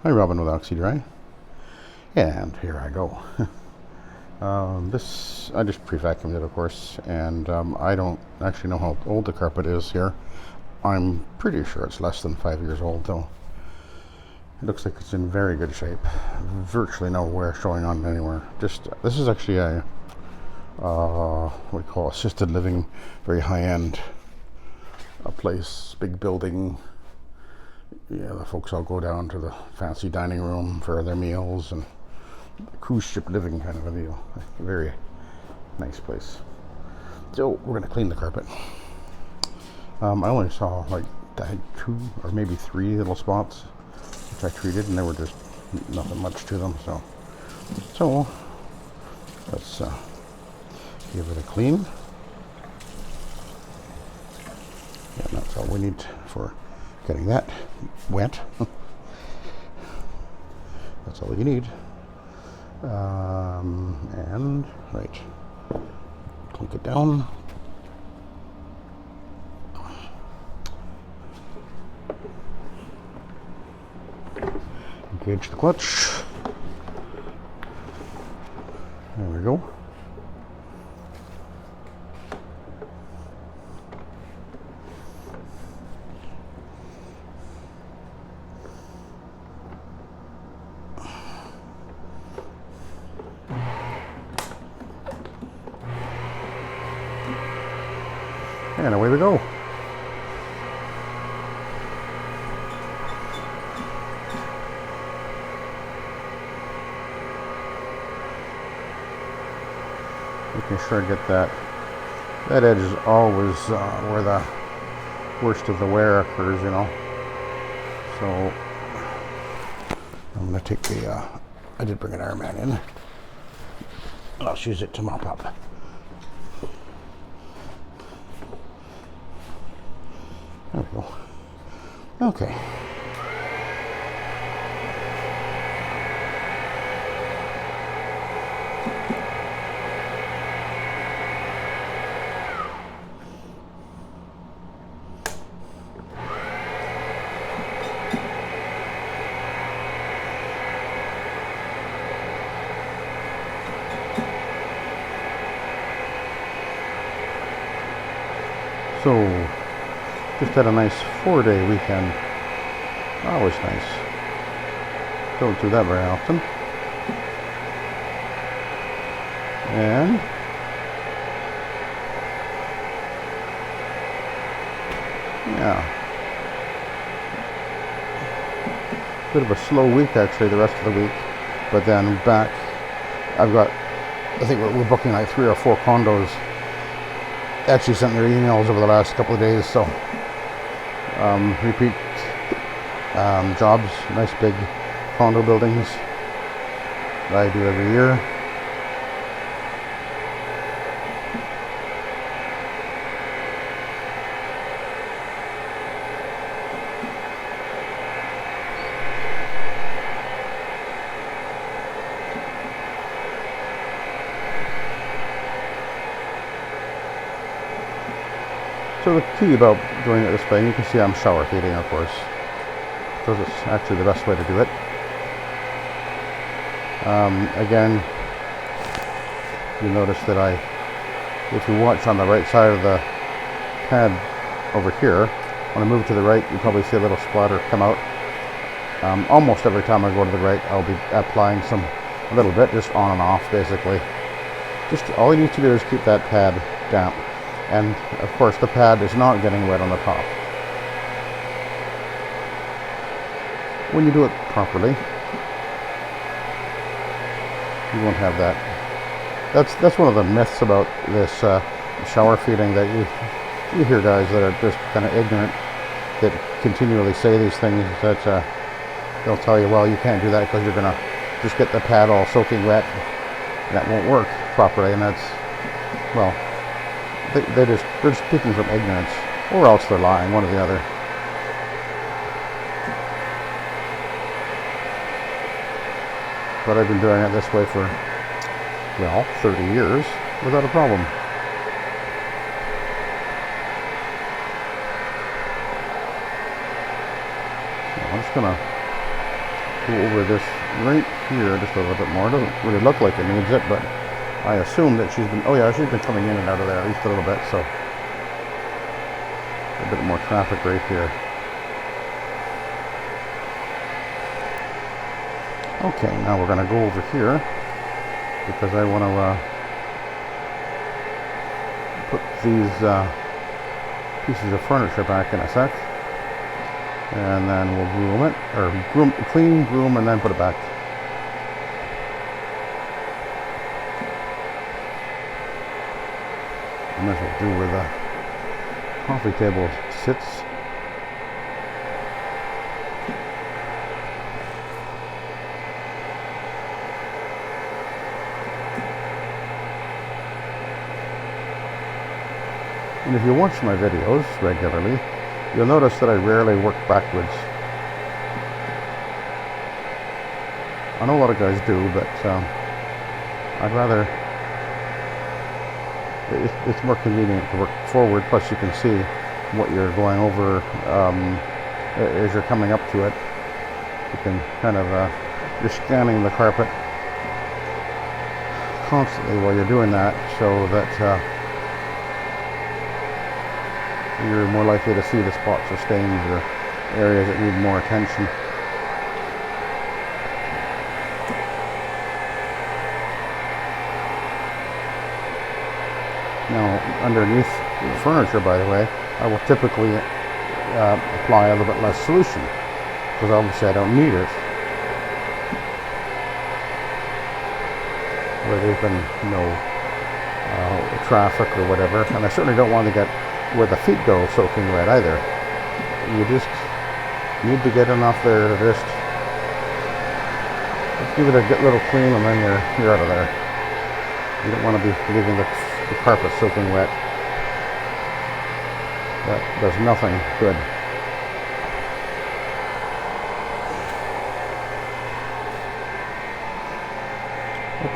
Hi, Robin with Oxy-Dry, and here I go. This I just pre-vacuumed it, of course, and I don't actually know how old the carpet is here. I'm pretty sure it's less than 5 years old, though. It looks like it's in very good shape. Virtually no wear showing on anywhere. This is actually a what we call assisted living, very high-end place, big building. Yeah, the folks all go down to the fancy dining room for their meals and cruise ship living kind of a deal. A very nice place. So we're going to clean the carpet. I only saw like I had 2 or maybe 3 little spots which I treated, and they were just nothing much to them. So let's give it a clean. Yeah, that's all we need for getting that wet. That's all you need. And right, clink it down. Engage the clutch. There we go. And away we go. Making sure I get that. That edge is always where the worst of the wear occurs, you know. So I'm going to take the, I did bring an Iron Man in. I'll just use it to mop up. There we go. Okay. So, just had a nice 4-day weekend. Always nice. Don't do that very often. And yeah, bit of a slow week actually the rest of the week, but then back. I think we're booking like 3 or 4 condos. Actually sent their emails over the last couple of days, so repeat jobs, nice big condo buildings that I do every year. So the key about doing it this way, and you can see I'm shower feeding, of course, because it's actually the best way to do it. Again, you notice that if you watch on the right side of the pad over here, when I move to the right, you probably see a little splatter come out. Almost every time I go to the right, I'll be applying a little bit, just on and off, basically. Just all you need to do is keep that pad damp. And of course the pad is not getting wet on the top. When you do it properly, you won't have that. That's one of the myths about this shower feeding, that you hear guys that are just kind of ignorant that continually say these things, that they'll tell you, well, you can't do that because you're gonna just get the pad all soaking wet. That won't work properly, and that's, well, they're just speaking from ignorance, or else they're lying, one or the other. But I've been doing it this way for, well, 30 years without a problem. So I'm just gonna go over this right here just a little bit more. It doesn't really look like it needs it, but I assume that she's been, oh yeah, she's been coming in and out of there at least a little bit, so a bit more traffic right here. Okay, now we're going to go over here because I want to put these pieces of furniture back in a sec, and then we'll groom it, or clean, groom, and then put it back. I might as well do where the coffee table sits. And if you watch my videos regularly, you'll notice that I rarely work backwards. I know a lot of guys do, but I'd rather, it's more convenient to work forward, plus you can see what you're going over as you're coming up to it. You can kind of, you're scanning the carpet constantly while you're doing that, so that you're more likely to see the spots or stains or areas that need more attention. Now, underneath the furniture, by the way, I will typically apply a little bit less solution, because obviously I don't need it. Where there's been no traffic or whatever, and I certainly don't want to get where the feet go soaking wet either. You just need to get enough there to just give it a good little clean, and then you're out of there. You don't want to be leaving the carpet soaking wet. That does nothing good.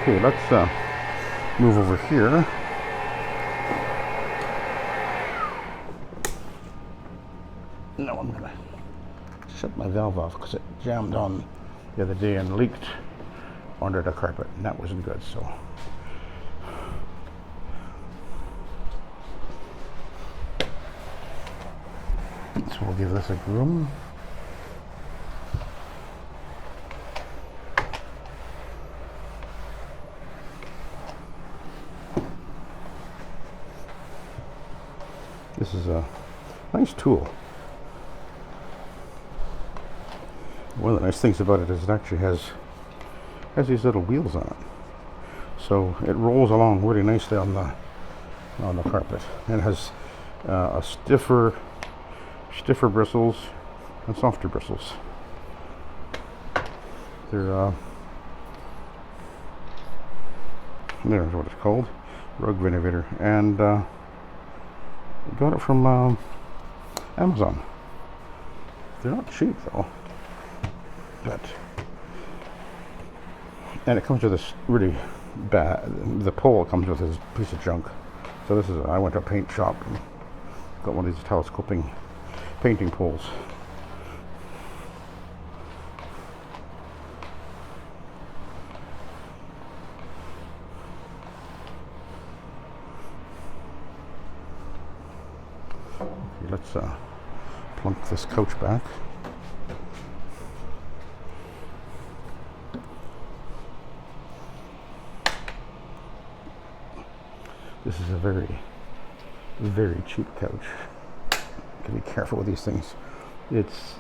Okay, let's move over here. No, I'm gonna shut my valve off because it jammed on the other day and leaked under the carpet, and that wasn't good. So we'll give this a groom. This is a nice tool. One of the nice things about it is it actually has these little wheels on it, so it rolls along really nicely on the carpet, and it has a stiffer bristles and softer bristles. There's what it's called, rug renovator, and got it from Amazon. They're not cheap though. And it comes with this really bad, the pole comes with this piece of junk. So this is, I went to a paint shop and got one of these telescoping painting poles. Okay, let's plunk this couch back. This is a very, very cheap couch. You can be careful with these things. This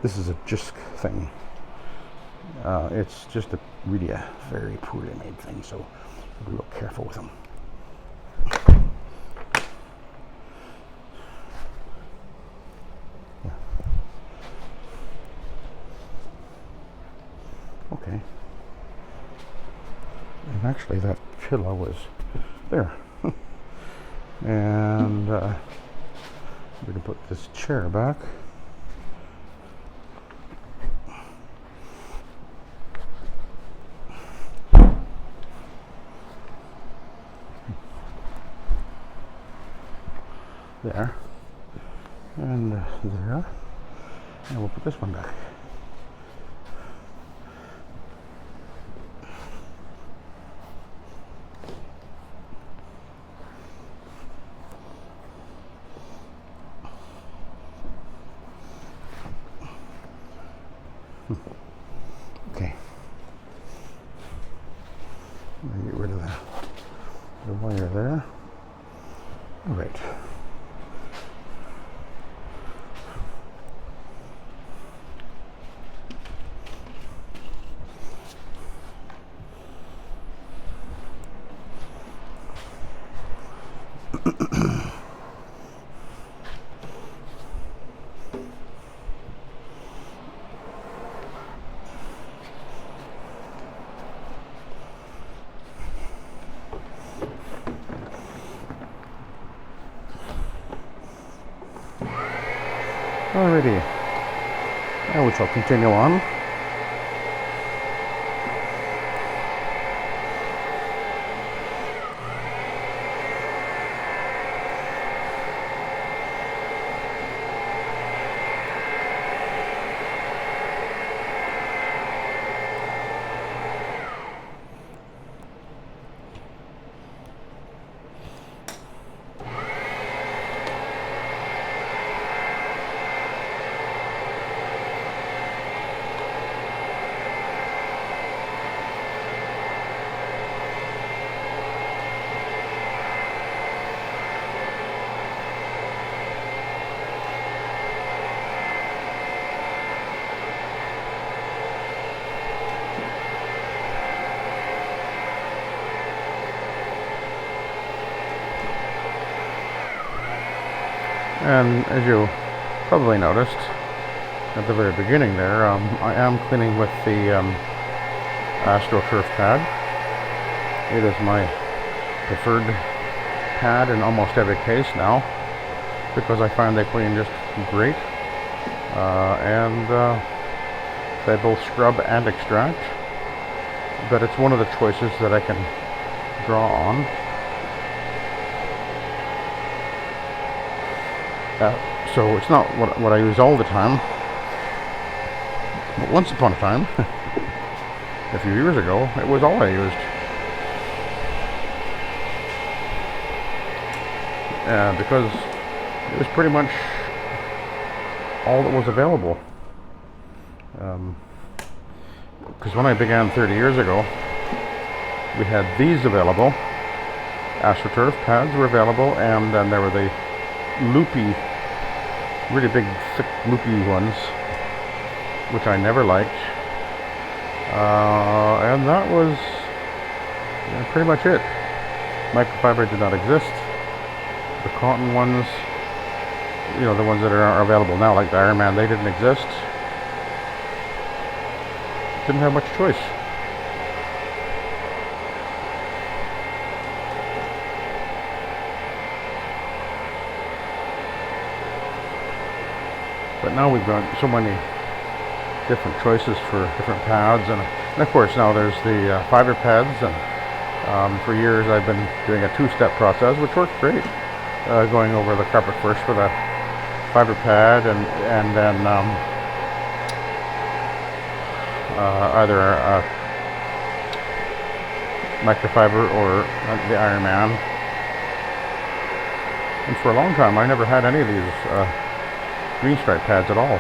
is a Jisk thing. It's just really a very poorly made thing, so be real careful with them. Yeah. Okay. And actually that pillow was there. And we're going to put this chair back. There. And there. And we'll put this one back. Okay. Get rid of the wire there. All right. Alrighty, now we shall continue on. And as you probably noticed at the very beginning there, I am cleaning with the Astro turf pad. It is my preferred pad in almost every case now because I find they clean just great, and they both scrub and extract, but it's one of the choices that I can draw on. So it's not what I use all the time, but once upon a time, a few years ago, it was all I used. Because it was pretty much all that was available. Because when I began 30 years ago, we had these available. AstroTurf pads were available, and then there were the loopy, really big, thick, loopy ones, which I never liked. And that was pretty much it. Microfiber did not exist. The cotton ones, the ones that are available now, like the Iron Man, they didn't exist. Didn't have much choice. But now we've got so many different choices for different pads, and of course now there's the fiber pads, and for years I've been doing a two-step process, which works great. Going over the carpet first with a fiber pad, and then either a microfiber or the Iron Man. And for a long time I never had any of these green stripe pads at all.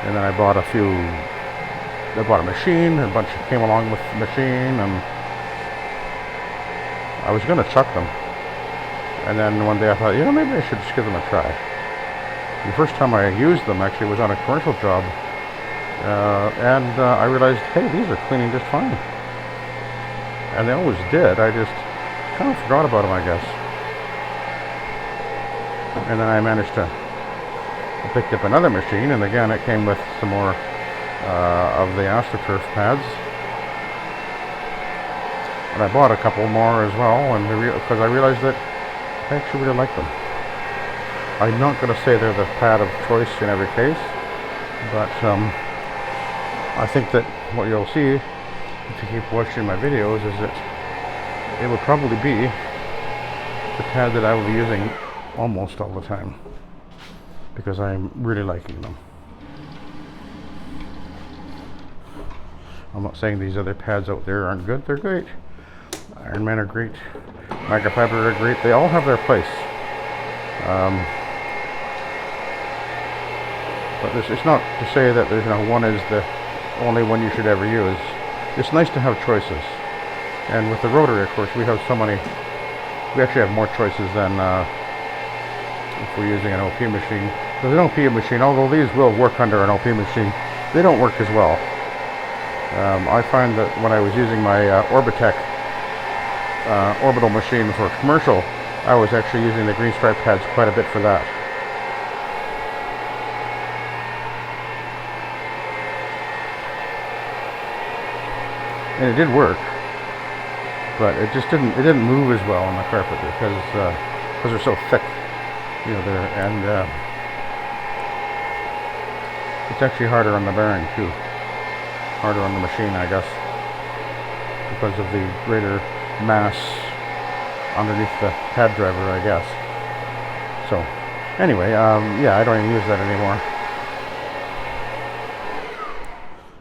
And then I bought a machine, a bunch came along with the machine, and I was going to chuck them. And then one day I thought, maybe I should just give them a try. The first time I used them actually was on a commercial job, and I realized, hey, these are cleaning just fine. And they always did. I just kind of forgot about them, I guess. And then I managed to pick up another machine, and again it came with some more of the AstroTurf pads. And I bought a couple more as well, and because I realized that I actually really like them. I'm not going to say they're the pad of choice in every case, but I think that what you'll see if you keep watching my videos is that it will probably be the pad that I will be using almost all the time, because I'm really liking them. I'm not saying these other pads out there aren't good, they're great. Iron Man are great, microfiber are great, they all have their place. But it's not to say that there's one is the only one you should ever use. It's nice to have choices. And with the rotary, of course, we have so many. We actually have more choices than if we're using an OP machine. Because an OP machine, although these will work under an OP machine, they don't work as well. I find that when I was using my Orbitech orbital machine for commercial, I was actually using the green stripe pads quite a bit for that. And it did work, but it just didn't move as well on the carpet because they're so thick, you know. It's actually harder on the bearing too, harder on the machine, I guess, because of the greater mass underneath the pad driver, I guess. So anyway, yeah, I don't even use that anymore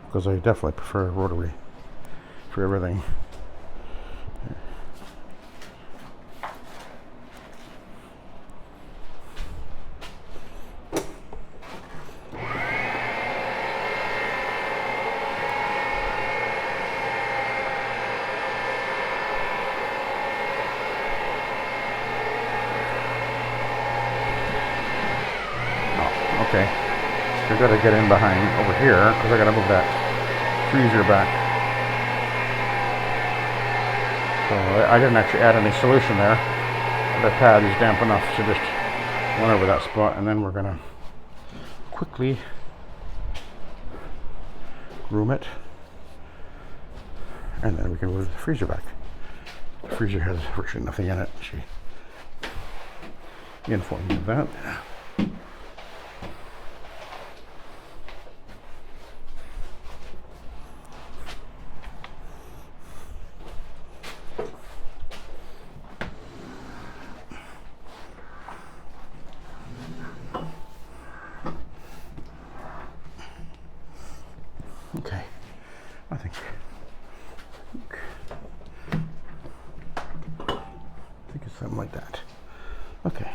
because I definitely prefer rotary for everything. Okay, we've got to get in behind over here because I got to move that freezer back. So I didn't actually add any solution there. The pad is damp enough to just run over that spot, and then we're going to quickly room it, and then we can move the freezer back. The freezer has virtually nothing in it. She informed me of that. Okay, I think it's something like that. Okay.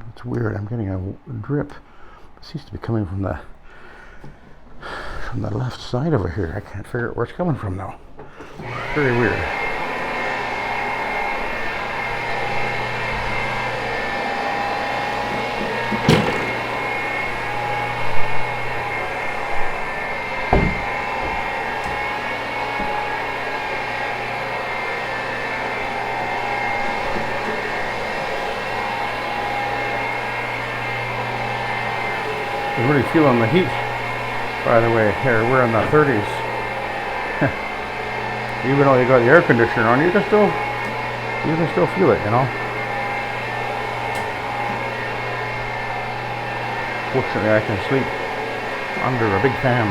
It's weird. I'm getting a drip. It seems to be coming from the left side over here. I can't figure out where it's coming from now. Very weird. I'm really feeling the heat, by the way. Here, we're in the 30s. Even though you got the air conditioner on, you can still feel it, you know. Fortunately, I can sleep under a big fan.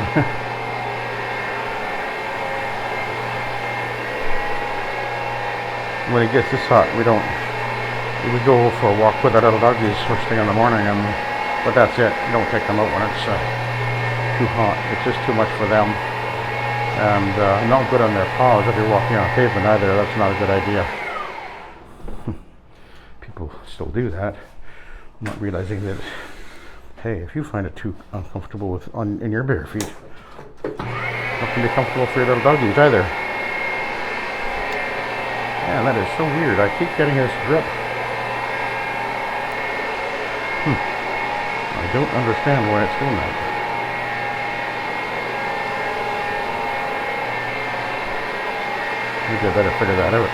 When it gets this hot, we go for a walk with our little doggies first thing in the morning, but that's it. You don't take them out when it's too hot. It's just too much for them. And not good on their paws if you're walking on pavement either. That's not a good idea. People still do that, not realizing that, hey, if you find it too uncomfortable in your bare feet, it's not going to be comfortable for your little doggies either. Man, that is so weird. I keep getting this drip. I don't understand why it's doing that. Maybe I better figure that out.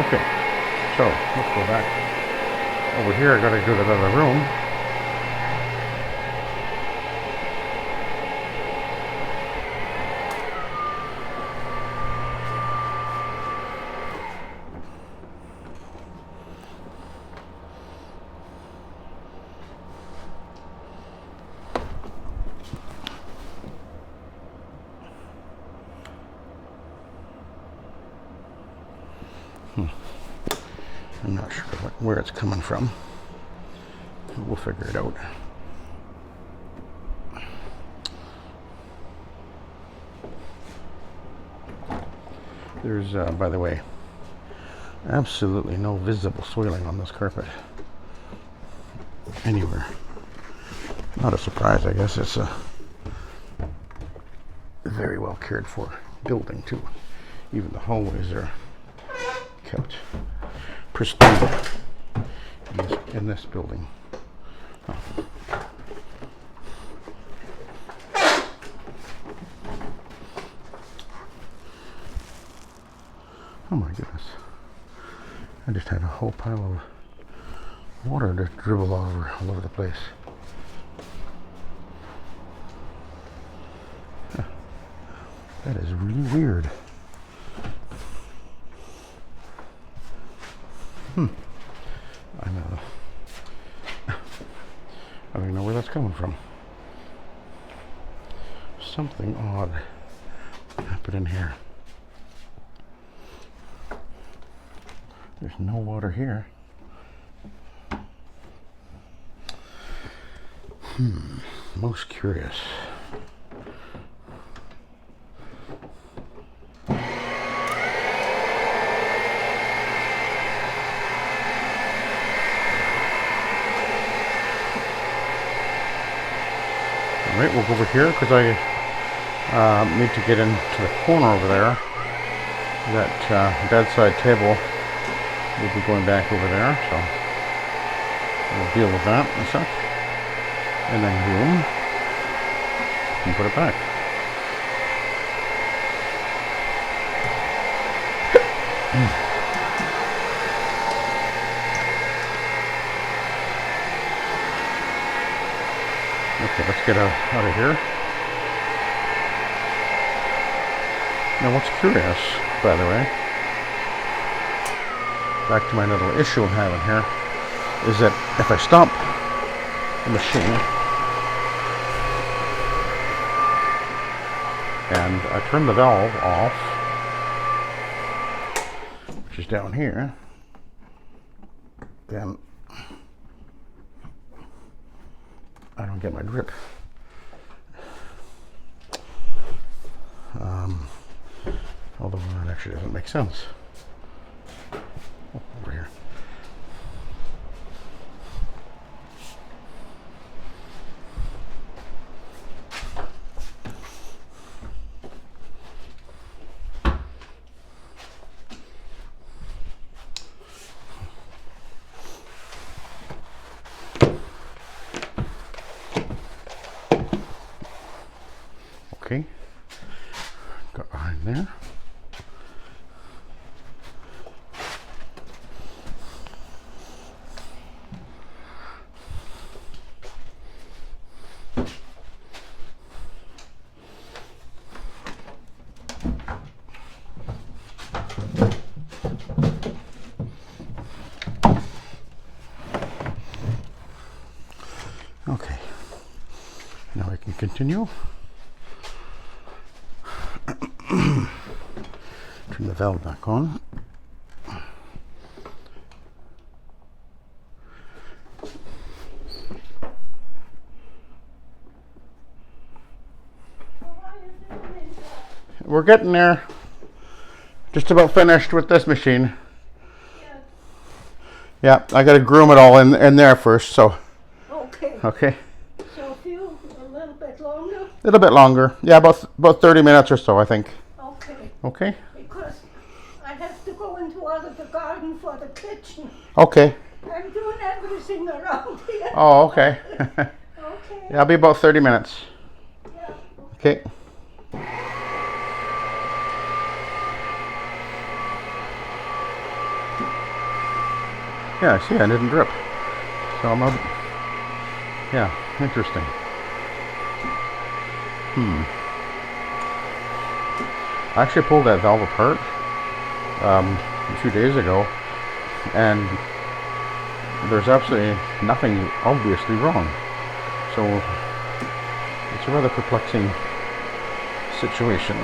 Okay, so let's go back over here. I gotta go to the other room. I'm not sure where it's coming from. We'll figure it out. There's, by the way, absolutely no visible soiling on this carpet anywhere. Not a surprise, I guess. It's a very well cared for building too. Even the hallways are kept pristine in this building. Oh. Oh my goodness. I just had a whole pile of water to dribble all over the place. Huh. That is really weird. I don't even know where that's coming from. Something odd happened in here. There's no water here. Most curious. Alright, we'll go over here because I need to get into the corner over there. That bedside table will be going back over there, so we'll deal with that in a sec. And then boom, and put it back. Okay, let's get out of here. Now what's curious, by the way, back to my little issue I'm having here, is that if I stop the machine and I turn the valve off, which is down here, then I don't get my drip. Although that actually doesn't make sense. Oh, over here. Okay, got behind there. Okay, now I can continue. Turn the valve back on. We're getting there. Just about finished with this machine. Yeah, I got to groom it all in there first, so. Okay. Okay. So a little bit longer? A little bit longer. Yeah, about 30 minutes or so, I think. Okay. Okay. Because I have to go into the garden for the kitchen. Okay. I'm doing everything around here. Oh, okay. Okay. Yeah, I'll be about 30 minutes. Yeah. Okay. Yeah, I see, I didn't drip. So I'm up. Yeah, interesting. I actually pulled that valve apart a few days ago, and there's absolutely nothing obviously wrong. So it's a rather perplexing situation.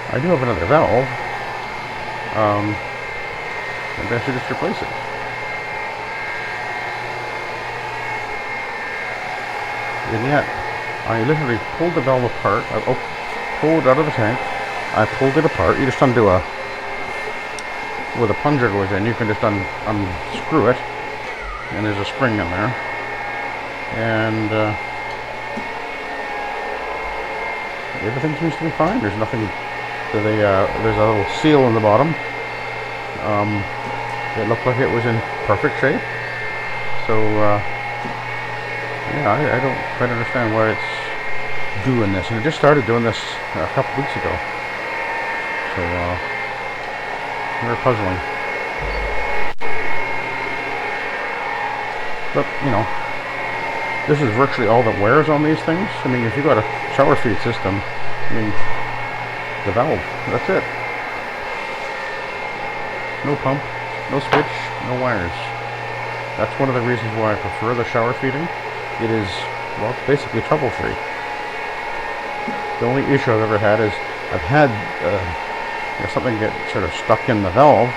I do have another valve. Maybe I should just replace it. And yet, I literally pulled the valve apart. I pulled it out of the tank. I pulled it apart. You just undo a, where the plunger goes in, you can just unscrew it. And there's a spring in there. And everything seems to be fine. There's nothing, there's a little seal in the bottom. It looked like it was in perfect shape. So, yeah, I don't quite understand why it's doing this. And it just started doing this a couple weeks ago. So, very puzzling. But, you know, this is virtually all that wears on these things. I mean, if you've got a shower feed system, I mean, the valve, that's it. No pump, no switch, no wires. That's one of the reasons why I prefer the shower feeding. It is, well, basically trouble-free. The only issue I've ever had is I've had something get sort of stuck in the valve,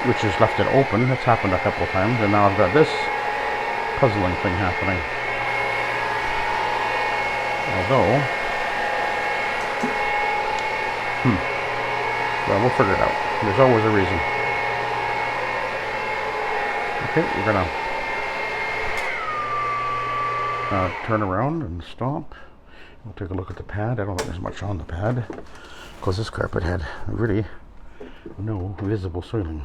which has left it open. That's happened a couple of times, and now I've got this puzzling thing happening. Although, well, we'll figure it out. There's always a reason. Okay, we're gonna turn around and stop. We'll take a look at the pad. I don't think there's much on the pad because this carpet had really no visible soiling.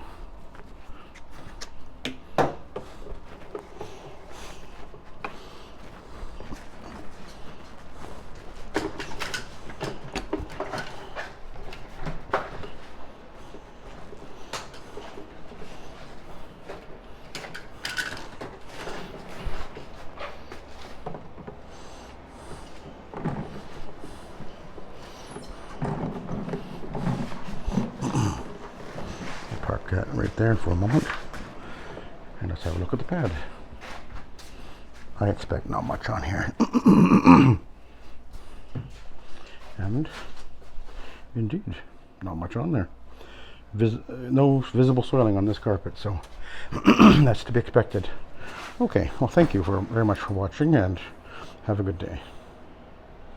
Park that right there for a moment, and let's have a look at the pad. I expect not much on here. And indeed, not much on there. No visible soiling on this carpet, so that's to be expected. Okay, well, thank you very much for watching, and have a good day.